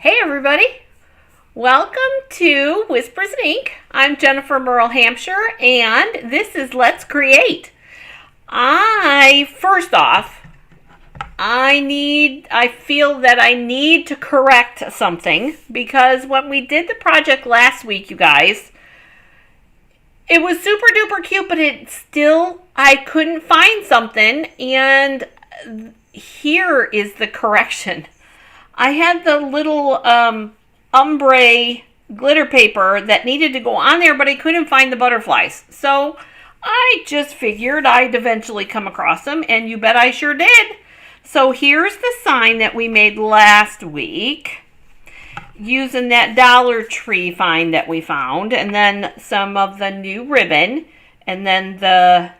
Hey everybody, welcome to Whispers and Ink. I'm Jennifer Merle Hampshire and this is Let's Create. First off, I feel that I need to correct something because when we did the project last week, you guys, it was super duper cute, but I couldn't find something, and here is the correction. I had the little ombre glitter paper that needed to go on there, but I couldn't find the butterflies. So I just figured I'd eventually come across them, and you bet I sure did. So here's the sign that we made last week using that Dollar Tree find that we found, and then some of the new ribbon, and then the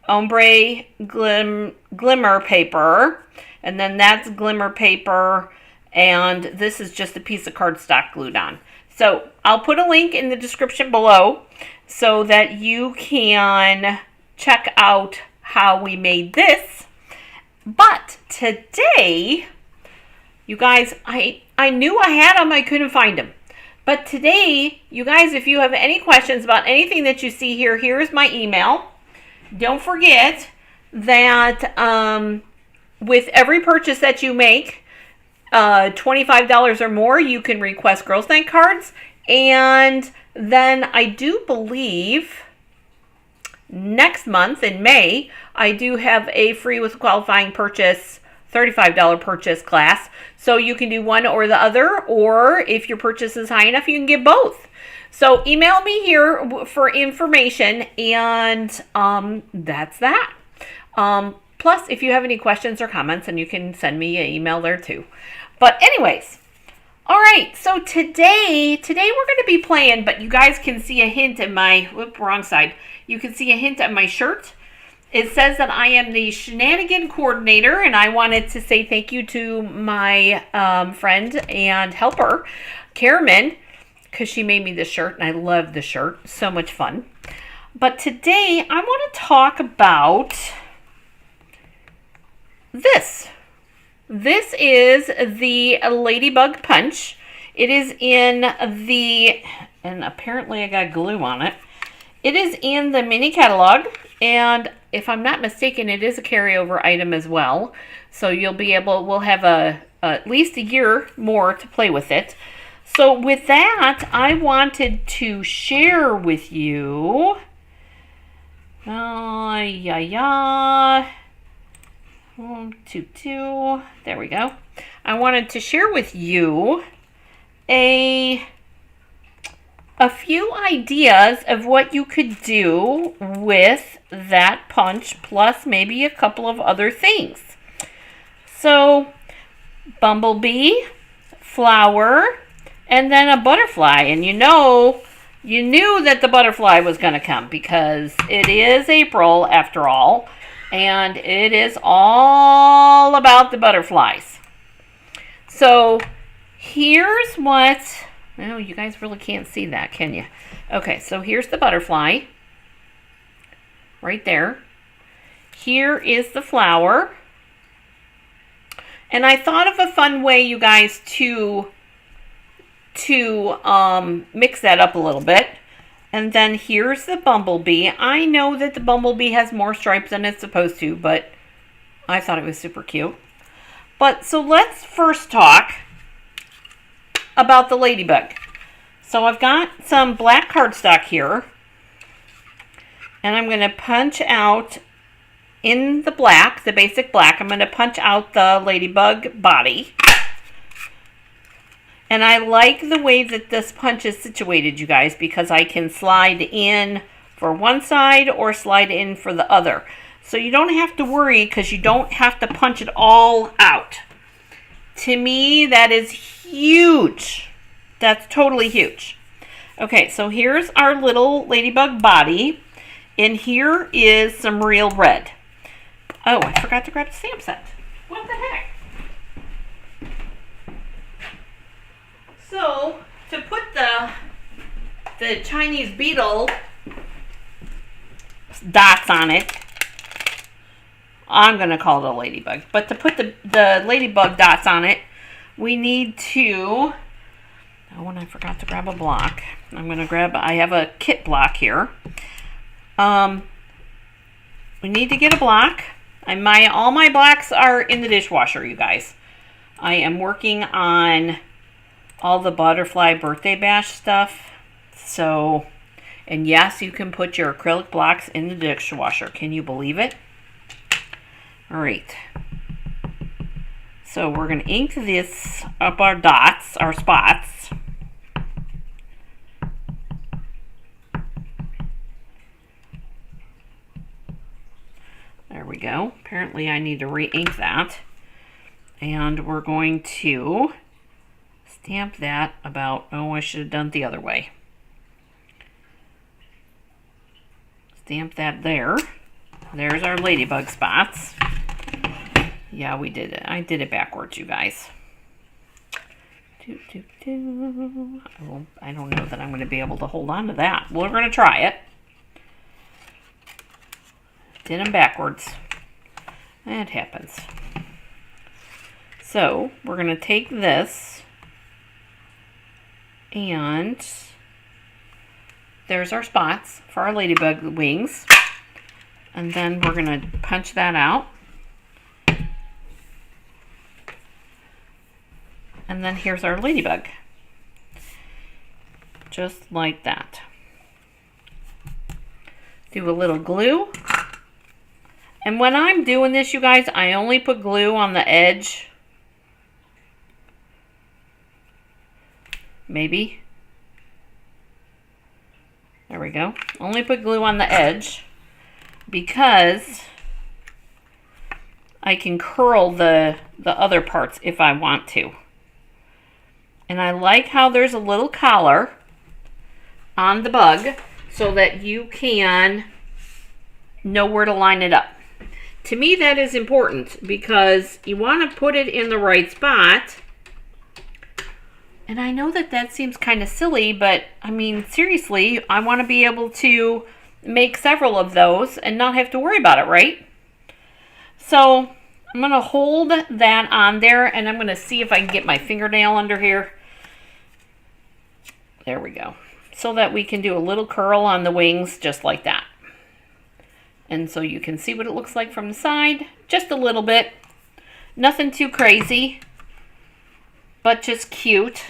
ombre glimmer paper, and then that's glimmer paper. And this is just a piece of cardstock glued on. So I'll put a link in the description below so that you can check out how we made this. But today, you guys, I knew I had them, I couldn't find them. But today, you guys, if you have any questions about anything that you see here, here's my email. Don't forget that with every purchase that you make, $25 or more, you can request Girls Night cards. And then I do believe next month in May, I do have a free with qualifying purchase, $35 purchase class. So you can do one or the other, or if your purchase is high enough, you can get both. So email me here for information, and that's that. Plus, if you have any questions or comments, and you can send me an email there too. But anyways, all right, so today we're going to be playing, but you guys can see a hint in my, wrong side. You can see a hint on my shirt. It says that I am the shenanigan coordinator, and I wanted to say thank you to my friend and helper, Karaman, because she made me this shirt, and I love the shirt. So much fun. But today, I want to talk about this. This is the Ladybug Punch. It is in the, and apparently I got glue on it. It is in the mini catalog, and if I'm not mistaken, it is a carryover item as well. So we'll have at least a year more to play with it. So with that, I wanted to share with you, there we go. I wanted to share with you a few ideas of what you could do with that punch, plus maybe a couple of other things. So, bumblebee, flower, and then a butterfly. And you knew that the butterfly was going to come because it is April after all. And it is all about the butterflies. So here's what, well, you guys really can't see that, can you? Okay, so here's the butterfly. Right there. Here is the flower. And I thought of a fun way, you guys, to mix that up a little bit. And then here's the bumblebee. I know that the bumblebee has more stripes than it's supposed to, but I thought it was super cute. But so let's first talk about the ladybug. So I've got some black cardstock here, and I'm going to punch out in the black, the basic black, I'm going to punch out the ladybug body. And I like the way that this punch is situated, you guys, because I can slide in for one side or slide in for the other. So you don't have to worry because you don't have to punch it all out. To me, that is huge. That's totally huge. Okay, so here's our little ladybug body. And here is some real red. Oh, I forgot to grab the stamp set. What the heck? So, to put the Chinese beetle dots on it, I'm going to call it a ladybug. But to put the ladybug dots on it, we need to Oh, and I forgot to grab a block. I'm going to grab, I have a kit block here. We need to get a block. All my blocks are in the dishwasher, you guys. I am working on all the butterfly birthday bash stuff. So, and yes, you can put your acrylic blocks in the dishwasher. Can you believe it? All right. So we're going to ink this up our dots, our spots. There we go. Apparently I need to re-ink that. And we're going to stamp that about, oh, I should have done it the other way. Stamp that there. There's our ladybug spots. Yeah, we did it. I did it backwards, you guys. I don't know that I'm going to be able to hold on to that. We're going to try it. Did them backwards. That happens. So we're going to take this, and there's our spots for our ladybug wings. And then we're going to punch that out. And then here's our ladybug. Just like that. Do a little glue. And when I'm doing this, you guys, I only put glue on the edge. Maybe. There we go. Only put glue on the edge because I can curl the other parts if I want to. And I like how there's a little collar on the bug so that you can know where to line it up. To me, that is important because you want to put it in the right spot. And I know that that seems kind of silly, but I mean, seriously, I want to be able to make several of those and not have to worry about it, right? So I'm going to hold that on there, and I'm going to see if I can get my fingernail under here. There we go. So that we can do a little curl on the wings just like that. And so you can see what it looks like from the side. Just a little bit. Nothing too crazy, but just cute.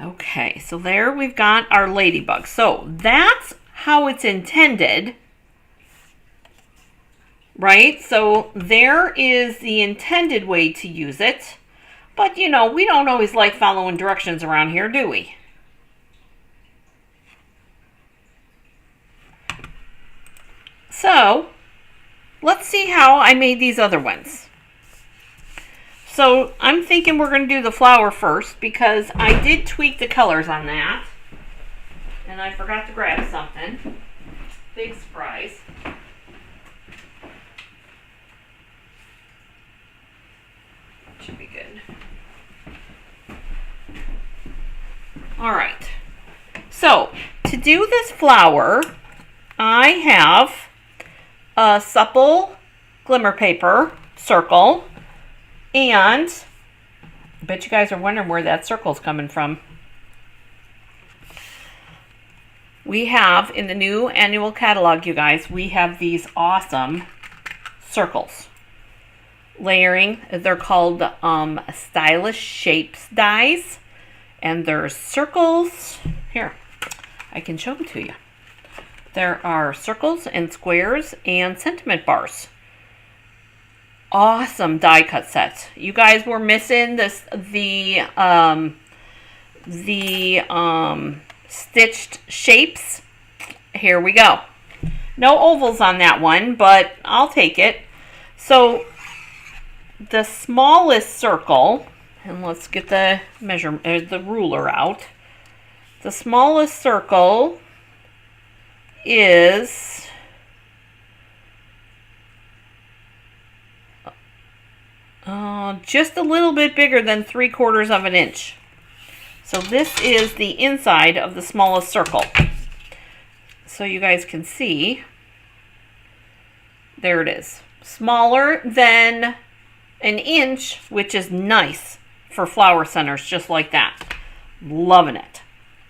Okay, so there we've got our ladybug. So that's how it's intended, right? So there is the intended way to use it. But, you know, we don't always like following directions around here, do we? So, let's see how I made these other ones. So, I'm thinking we're going to do the flower first because I did tweak the colors on that. And I forgot to grab something. Big surprise. Should be good. All right. So, to do this flower, I have a supple glimmer paper circle, and I bet you guys are wondering where that circle's coming from. We have, in the new annual catalog, you guys, we have these awesome circles. Layering, they're called Stylish Shapes dies, and there's circles. Here, I can show them to you. There are circles and squares and sentiment bars. Awesome die cut sets. You guys were missing the stitched shapes. Here we go. No ovals on that one, but I'll take it. So the smallest circle, and let's get the the ruler out. The smallest circle is just a little bit bigger than 3/4 of an inch. So this is the inside of the smallest circle. So you guys can see, there it is. Smaller than an inch, which is nice for flower centers just like that. Loving it.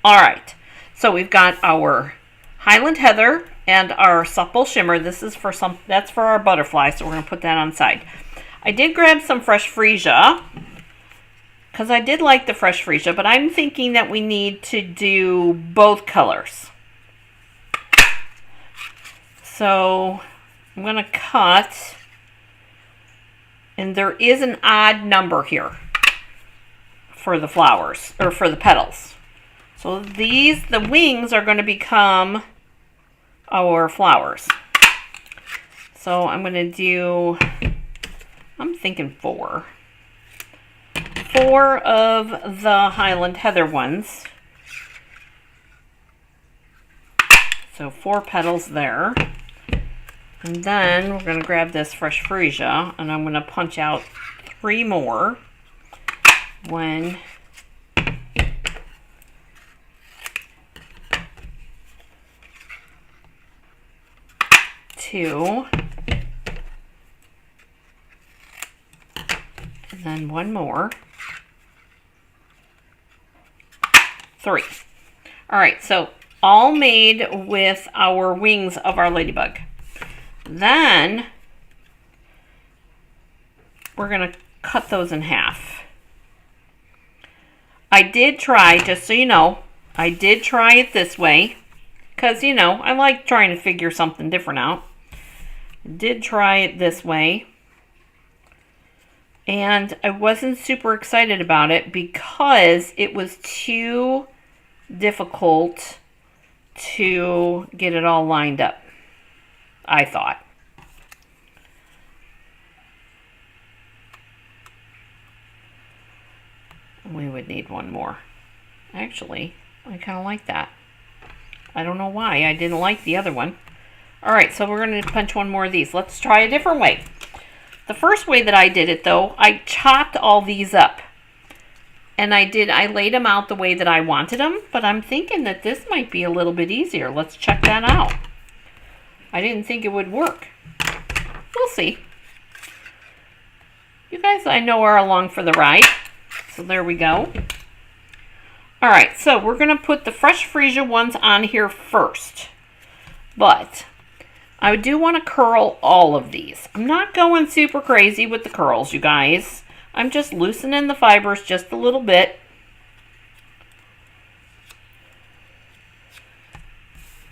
All right, so we've got our Highland Heather and our Supple Shimmer. This is for that's for our butterfly, so we're going to put that on the side. I did grab some fresh freesia because I did like the fresh freesia, but I'm thinking that we need to do both colors. So I'm going to cut, and there is an odd number here for the flowers, or for the petals. So these, the wings are going to become our flowers. So I'm going to do, I'm thinking 4. 4 of the Highland Heather ones. So 4 petals there. And then we're going to grab this fresh freesia, and I'm going to punch out 3 more. 1, 2, and then 1 more, 3. All right, so all made with our wings of our ladybug. Then we're going to cut those in half. I did try, just so you know, I did try it this way because, you know, I like trying to figure something different out. I did try it this way, and I wasn't super excited about it because it was too difficult to get it all lined up, I thought. We would need 1 more. Actually, I kind of like that. I don't know why I didn't like the other one. All right, so we're going to punch 1 more of these. Let's try a different way. The first way that I did it, though, I chopped all these up. And I laid them out the way that I wanted them, but I'm thinking that this might be a little bit easier. Let's check that out. I didn't think it would work. We'll see. You guys, I know, are along for the ride. So there we go. All right, so we're going to put the fresh freesia ones on here first. But I do want to curl all of these. I'm not going super crazy with the curls, you guys. I'm just loosening the fibers just a little bit.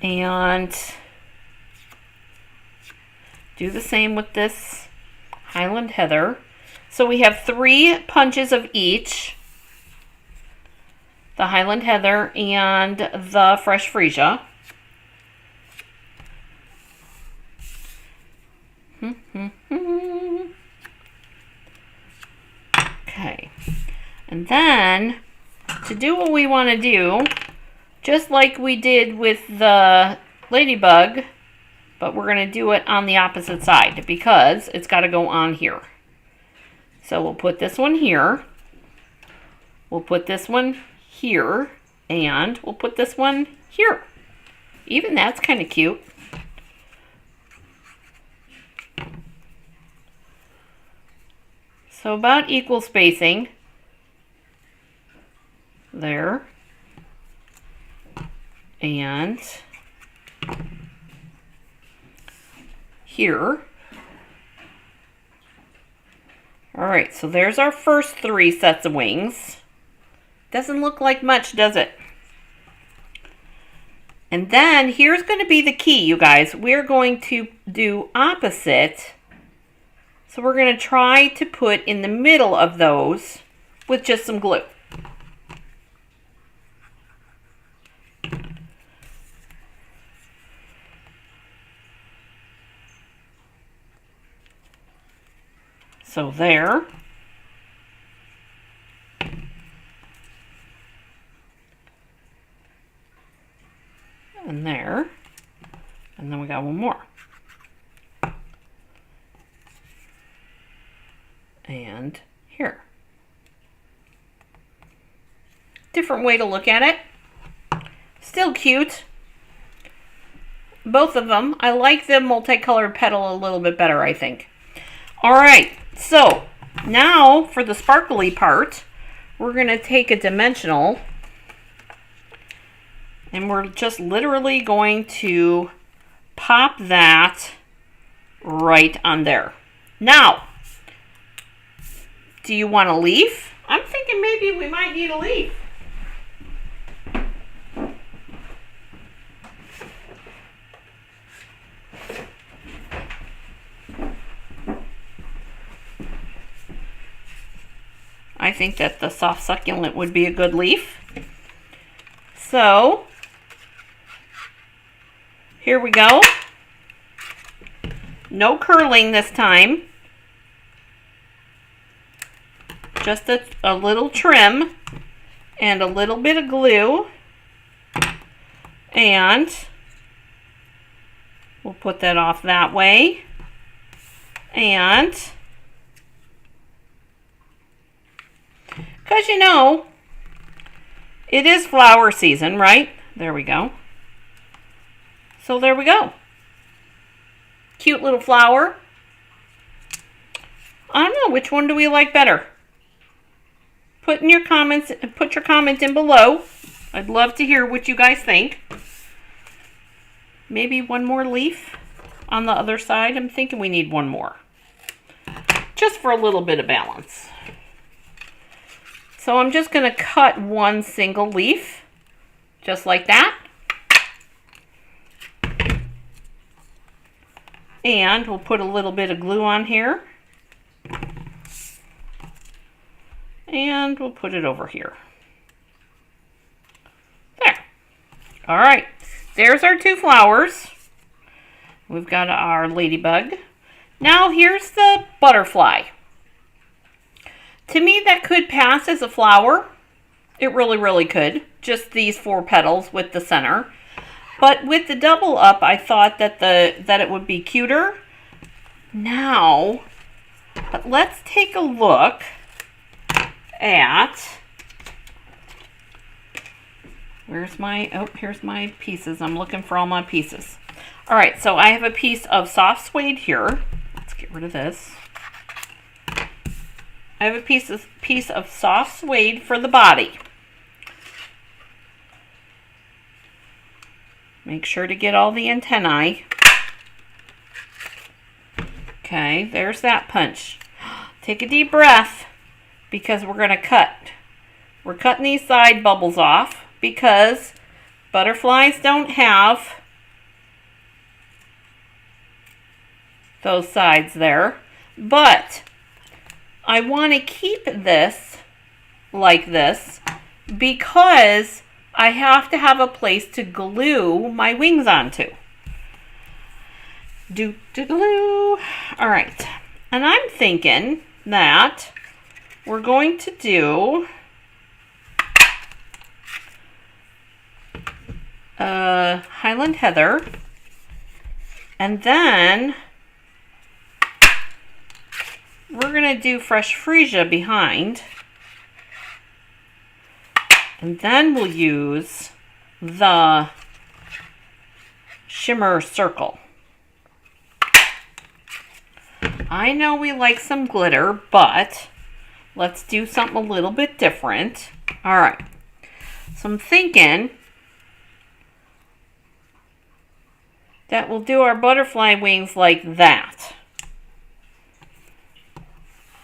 And do the same with this Highland Heather. So we have 3 punches of each. The Highland Heather and the fresh freesia. Okay. And then, to do what we want to do, just like we did with the ladybug, but we're going to do it on the opposite side because it's got to go on here. So we'll put this one here, we'll put this one here, and we'll put this one here. Even that's kind of cute. So about equal spacing. There. And here. All right, so there's our first 3 sets of wings. Doesn't look like much, does it? And then here's going to be the key, you guys. We're going to do opposite. So we're going to try to put in the middle of those with just some glue. So there. And there. And then we got 1 more. And here. Different way to look at it. Still cute. Both of them. I like the multicolored petal a little bit better, I think. All right. So now for the sparkly part, we're going to take a dimensional and we're just literally going to pop that right on there. Now, do you want a leaf? I'm thinking maybe we might need a leaf. I think that the soft succulent would be a good leaf. So, here we go. No curling this time. Just a little trim and a little bit of glue. And we'll put that off that way. And because you know, it is flower season, right? There we go. So there we go. Cute little flower. I don't know, which one do we like better? Put your comment in below. I'd love to hear what you guys think. Maybe one more leaf on the other side. I'm thinking we need one more. Just for a little bit of balance. So I'm just going to cut one single leaf. Just like that. And we'll put a little bit of glue on here. And we'll put it over here. There. All right. There's our two flowers. We've got our ladybug. Now here's the butterfly. To me, that could pass as a flower. It really, really could. Just these 4 petals with the center. But with the double up, I thought that it would be cuter. Now, let's take a look at, here's my pieces. I'm looking for all my pieces. All right, so I have a piece of soft suede here. Let's get rid of this. I have a piece of soft suede for the body. Make sure to get all the antennae. Okay, there's that punch. Take a deep breath because we're going to cut. We're cutting these side bubbles off because butterflies don't have those sides there. But I want to keep this like this because I have to have a place to glue my wings onto. Do glue. All right. And I'm thinking that we're going to do Highland Heather. And then we're going to do Fresh Freesia behind. And then we'll use the Shimmer Circle. I know we like some glitter, but let's do something a little bit different. All right. So I'm thinking that we'll do our butterfly wings like that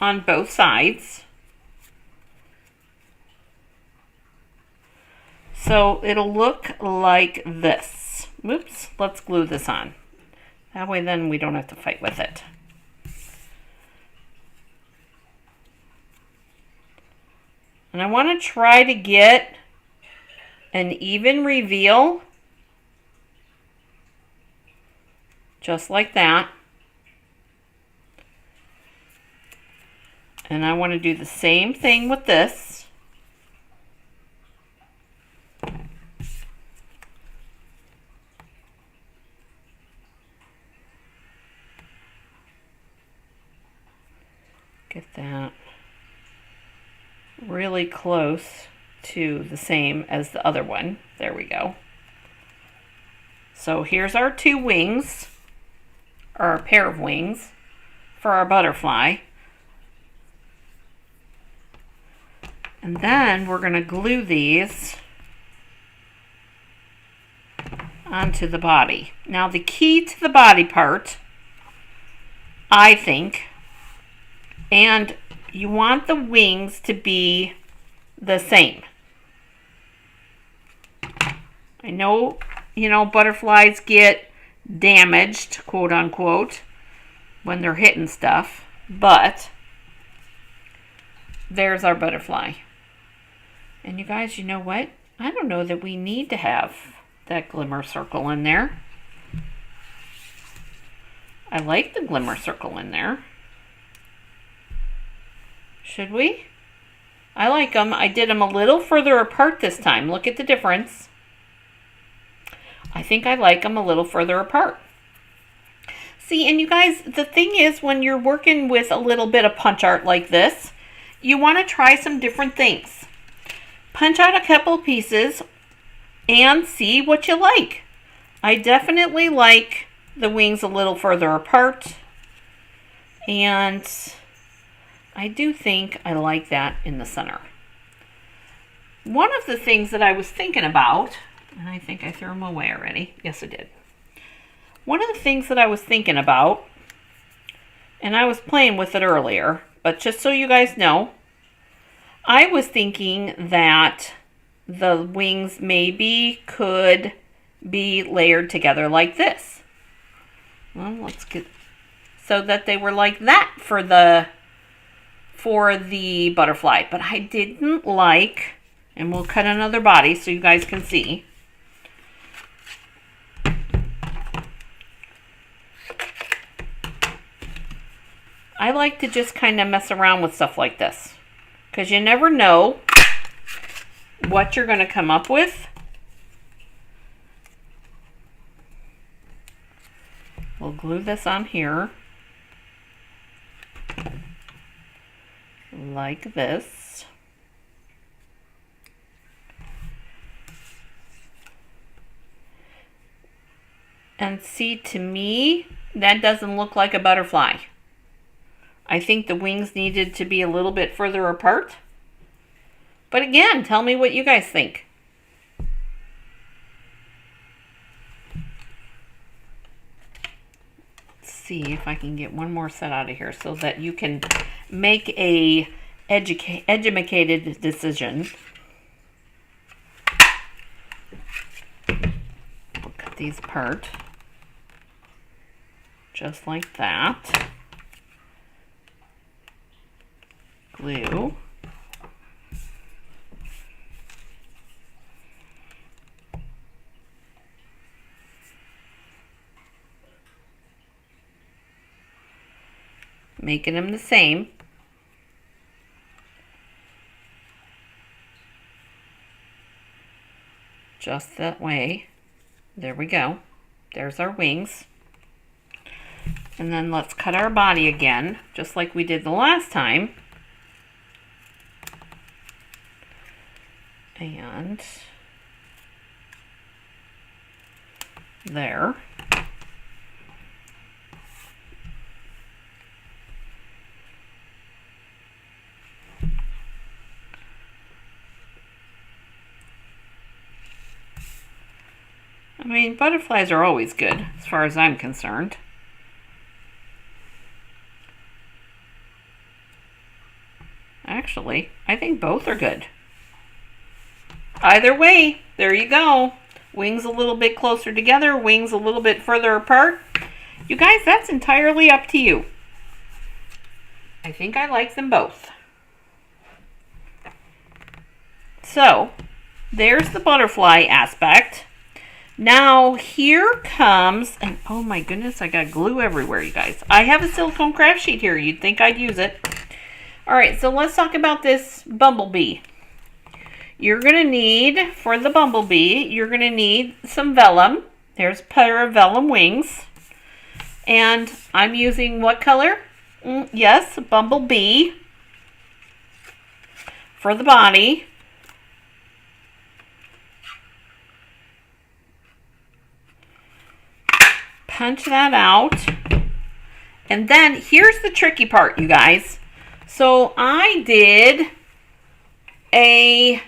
on both sides. So it'll look like this. Oops, let's glue this on. That way then we don't have to fight with it. And I want to try to get an even reveal. Just like that. And I want to do the same thing with this. Get that really close to the same as the other one. There we go. So here's our 2 wings, or a pair of wings for our butterfly. And then we're going to glue these onto the body. Now the key to the body part, I think, and you want the wings to be the same. I know, butterflies get damaged, quote unquote, when they're hitting stuff, but there's our butterfly. And you guys, you know what? I don't know that we need to have that glimmer circle in there. I like the glimmer circle in there. Should we? I like them. I did them a little further apart this time. Look at the difference. I think I like them a little further apart. See, and you guys, the thing is, when you're working with a little bit of punch art like this, you want to try some different things. Punch out a couple pieces and see what you like. I definitely like the wings a little further apart, and I do think I like that in the center. One of the things that I was thinking about, and I think I threw them away already. Yes, I did. One of the things that I was thinking about, and I was playing with it earlier, but just so you guys know, I was thinking that the wings maybe could be layered together like this. Well, let's get, so that they were like that for the butterfly. But I didn't like, and we'll cut another body so you guys can see. I like to just kind of mess around with stuff like this, because you never know what you're going to come up with. We'll glue this on here like this. And see, to me, that doesn't look like a butterfly. I think the wings needed to be a little bit further apart. But again, tell me what you guys think. Let's see if I can get one more set out of here so that you can make a educated decision. We'll cut these apart. Just like that. Glue. Making them the same. Just that way. There we go. There's our wings. And then let's cut our body again, just like we did the last time. And there. I mean, butterflies are always good, as far as I'm concerned. Actually, I think both are good. Either way, there you go. Wings a little bit closer together, wings a little bit further apart. You guys, that's entirely up to you. I think I like them both. So, there's the butterfly aspect. Now, here comes, and oh my goodness, I got glue everywhere, you guys. I have a silicone craft sheet here. You'd think I'd use it. All right, so let's talk about this bumblebee. You're going to need, for the bumblebee, you're going to need some vellum. There's a pair of vellum wings. And I'm using what color? Yes, bumblebee for the body. Punch that out. And then here's the tricky part, you guys. So I did a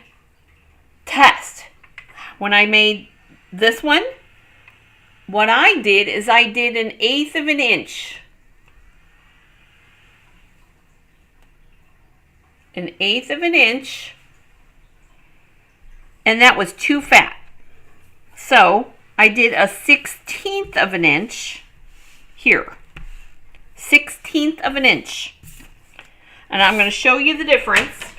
test. When I made this one, what I did is I did 1/8 of an inch. 1/8 of an inch. And that was too fat. So I did 1/16 of an inch here. 1/16 of an inch. And I'm going to show you the difference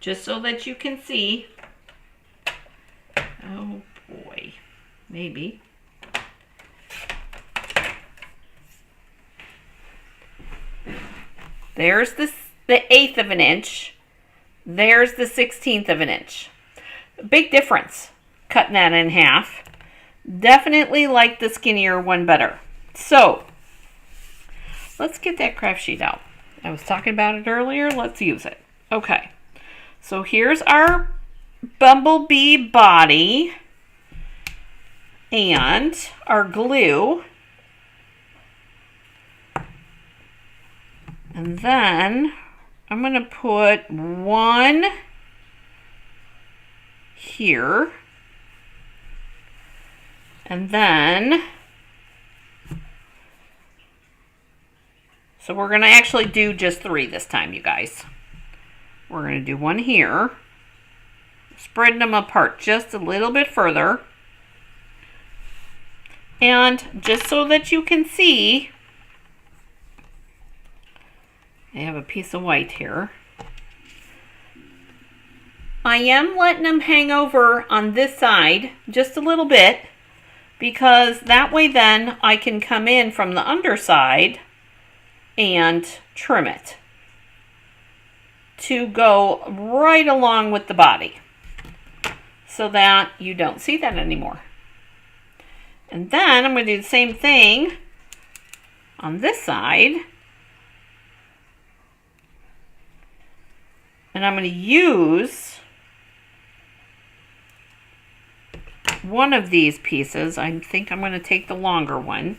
just so that you can see. Oh boy, maybe. There's the 1/8 of an inch. There's the 1/16 of an inch. Big difference cutting that in half. Definitely like the skinnier one better. So let's get that craft sheet out. I was talking about it earlier. Let's use it. Okay. So here's our bumblebee body and our glue. And then I'm going to put one here. And then, so we're going to actually do just 3 this time, you guys. We're going to do one here, spreading them apart just a little bit further. And just so that you can see, I have a piece of white here. I am letting them hang over on this side just a little bit, because that way then I can come in from the underside and trim it to go right along with the body so that you don't see that anymore. And then I'm going to do the same thing on this side. And I'm going to use one of these pieces. I think I'm going to take the longer one.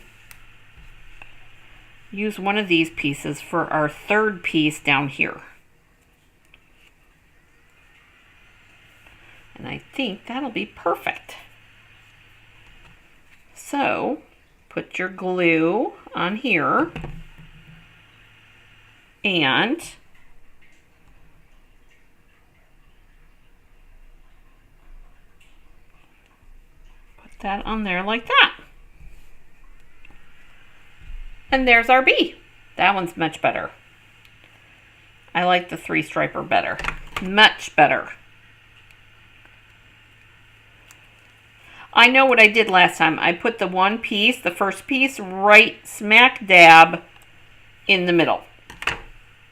Use one of these pieces for our 3rd piece down here. And I think that'll be perfect. So, put your glue on here. And put that on there like that. And there's our bee. That one's much better. I like the 3-striper better. Much better. I know what I did last time. I put the one piece, the first piece, right smack dab in the middle.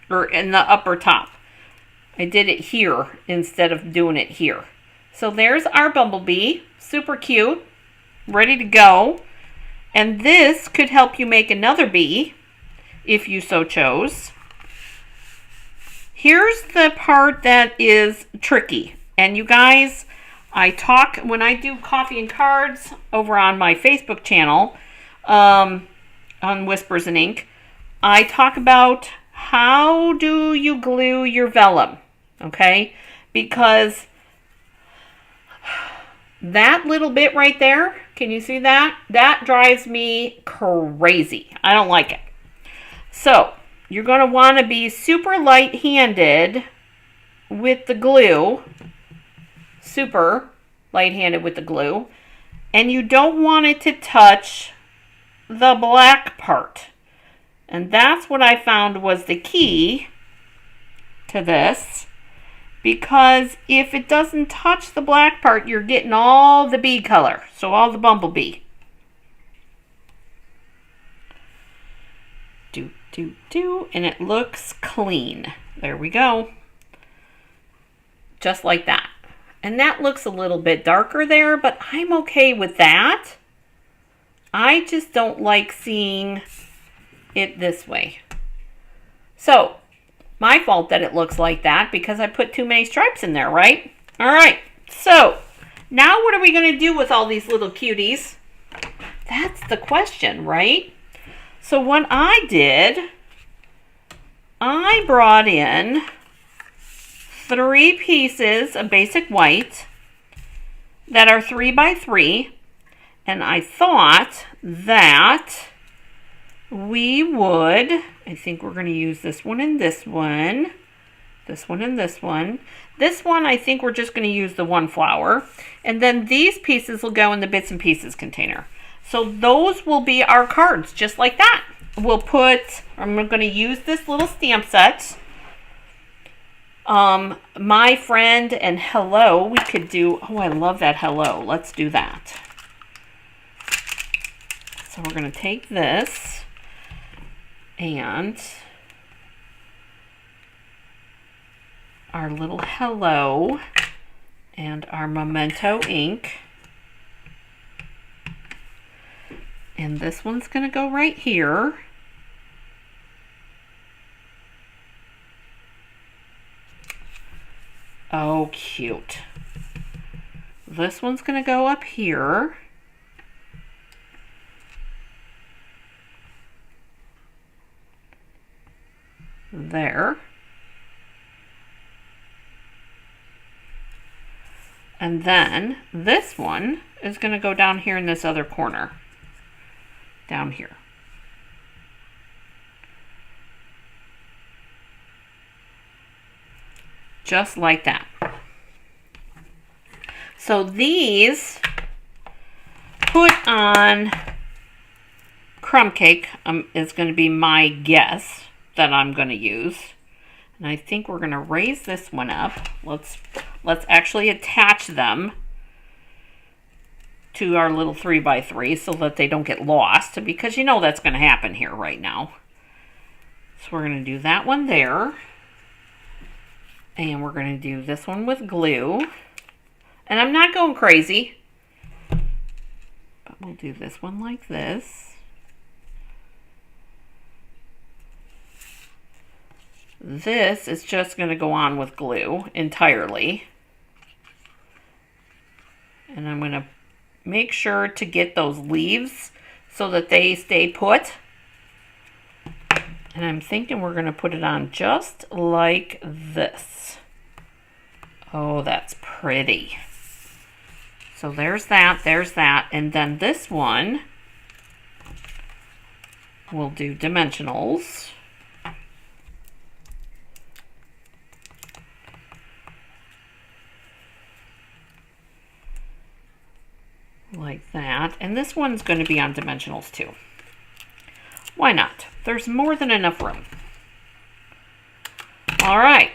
Or in the upper top. I did it here instead of doing it here. So there's our bumblebee. Super cute. Ready to go. And this could help you make another bee, if you so chose. Here's the part that is tricky. And you guys, when I do coffee and cards over on my Facebook channel, on Whispers and Ink, I talk about how do you glue your vellum, okay? Because that little bit right there, can you see that? That drives me crazy. I don't like it. So, you're going to want to be super light-handed with the glue. Super light-handed with the glue. And you don't want it to touch the black part. And that's what I found was the key to this. Because if it doesn't touch the black part, you're getting all the bee color. So all the bumblebee. And it looks clean. There we go. Just like that. And that looks a little bit darker there, but I'm okay with that. I just don't like seeing it this way. So, my fault that it looks like that because I put too many stripes in there, right? All right. So, now what are we going to do with all these little cuties? That's the question, right? So, what I did, I brought in 3 pieces of basic white that are 3 by 3, and I thought that we would, I think we're going to use this one and this one, this one and this one. This one, I think we're just going to use the 1 flower, and then these pieces will go in the bits and pieces container. So those will be our cards, just like that. We'll put, I'm going to use this little stamp set. My friend and hello, we could do, oh, I love that hello. Let's do that. So we're going to take this and our little hello and our memento ink. And this one's going to go right here. Oh, cute. This one's going to go up here. There. And then this one is going to go down here in this other corner. Down here. Just like that. So these put on crumb cake is going to be my guess that I'm going to use. And I think we're going to raise this one up. Let's actually attach them to our little 3 by 3 so that they don't get lost, because you know that's going to happen here right now. So we're going to do that one there. And we're going to do this one with glue. And I'm not going crazy, but we'll do this one like this. This is just going to go on with glue entirely. And I'm going to make sure to get those leaves so that they stay put. And I'm thinking we're going to put it on just like this. Oh, that's pretty. So there's that, and then this one, we'll do dimensionals. Like that, and this one's going to be on dimensionals too. Why not? There's more than enough room. All right.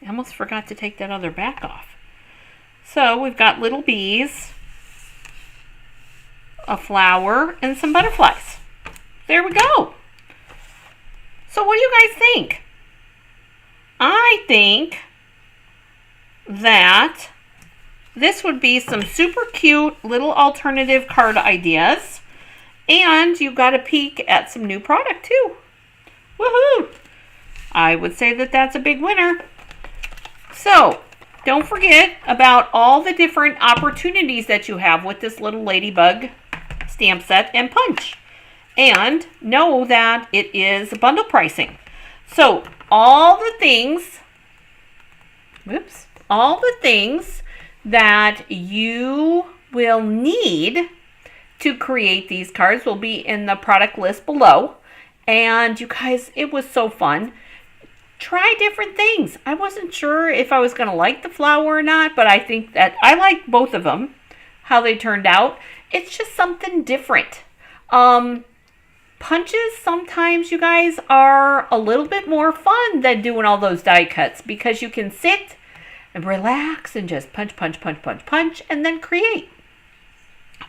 I almost forgot to take that other back off. So we've got little bees, a flower, and some butterflies. There we go. So what do you guys think? I think that this would be some super cute little alternative card ideas. And you got a peek at some new product too. Woohoo! I would say that that's a big winner. So, don't forget about all the different opportunities that you have with this little Ladybug stamp set and punch. And know that it is bundle pricing. So, all the things that you will need to create these cards will be in the product list below. And you guys, it was so fun. Try different things. I wasn't sure if I was going to like the flower or not, but I think that I liked both of them, how they turned out. It's just something different. Punches sometimes, you guys, are a little bit more fun than doing all those die cuts, because you can sit and relax and just punch, punch, punch, punch, punch, and then create.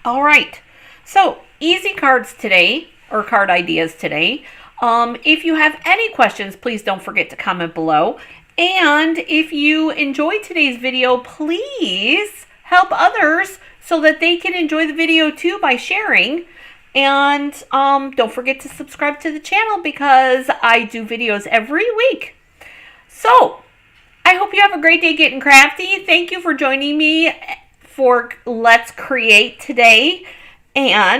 All right. So, easy cards today, or card ideas today. If you have any questions, please don't forget to comment below. And if you enjoyed today's video, please help others so that they can enjoy the video too by sharing. And don't forget to subscribe to the channel, because I do videos every week. So, I hope you have a great day getting crafty. Thank you for joining me for Let's Create today. And